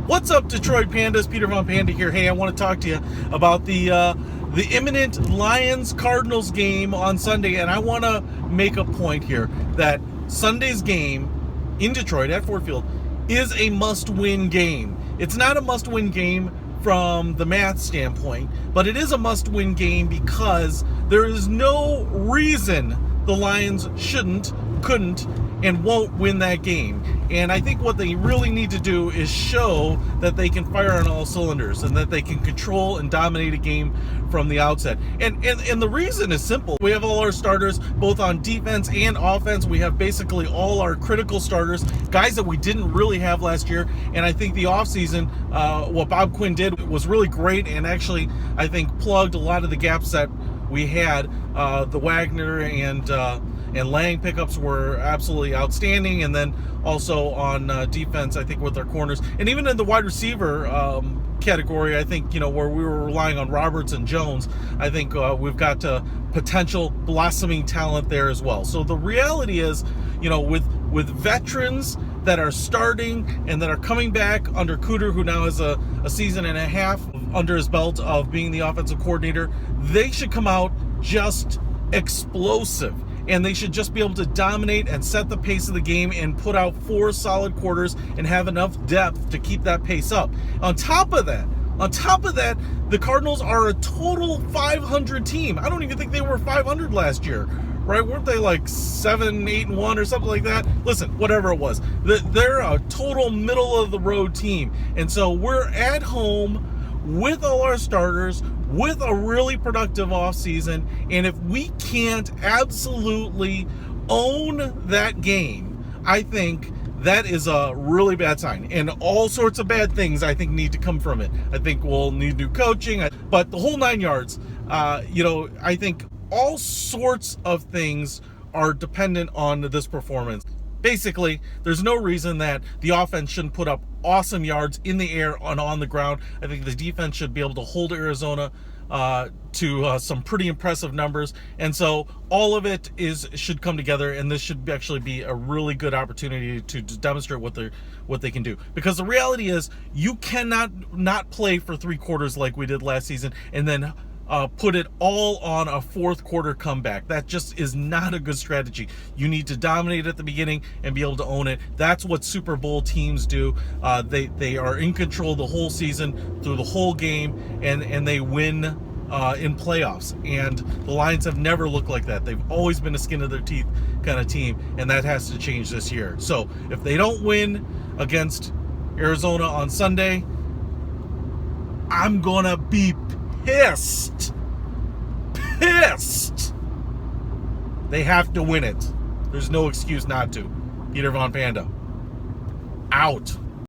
What's up, Detroit Pandas? Peter Von Panda here. Hey, I want to talk to you about the imminent Lions-Cardinals game on Sunday, and I want to make a point here that Sunday's game in Detroit at Ford Field is a must-win game. It's not a must-win game from the math standpoint, but it is a must-win game because there is no reason the Lions shouldn't, couldn't, and won't win that game. And I think what they really need to do is show that they can fire on all cylinders and that they can control and dominate a game from the outset. And the reason is simple. We have all our starters, both on defense and offense. We have basically all our critical starters, guys that we didn't really have last year. And I think the offseason, what Bob Quinn did was really great, and actually, I think, plugged a lot of the gaps that we had. The Wagner and Lang pickups were absolutely outstanding, and then also on defense, I think with our corners, and even in the wide receiver category, I think, where we were relying on Roberts and Jones, I think we've got potential blossoming talent there as well. So the reality is, with veterans that are starting and that are coming back under Cooter, who now has a season and a half under his belt of being the offensive coordinator, they should come out just explosive. And they should just be able to dominate and set the pace of the game and put out 4 solid quarters and have enough depth to keep that pace up. On top of that, the Cardinals are a total 500 team. I don't even think they were 500 last year, right? Weren't they like 7-8-1 or something like that? Listen, whatever it was, they're a total middle of the road team. And so we're at home with all our starters, with a really productive offseason, and if we can't absolutely own that game, I think that is a really bad sign. And all sorts of bad things, I think, need to come from it. I think we'll need new coaching, but the whole 9 yards, I think all sorts of things are dependent on this performance. Basically, there's no reason that the offense shouldn't put up awesome yards in the air and on the ground. I think the defense should be able to hold Arizona to some pretty impressive numbers. And so all of it should come together, and this should actually be a really good opportunity to demonstrate what they can do. Because the reality is, you cannot not play for 3 quarters like we did last season and then put it all on a 4th quarter comeback. That just is not a good strategy. You need to dominate at the beginning and be able to own it. That's what Super Bowl teams do. They are in control the whole season, through the whole game, and they win in playoffs. And the Lions have never looked like that. They've always been a skin of their teeth kind of team, and that has to change this year. So if they don't win against Arizona on Sunday, I'm gonna be pissed. They have to win it. There's no excuse not to. Peter Von Panda, out.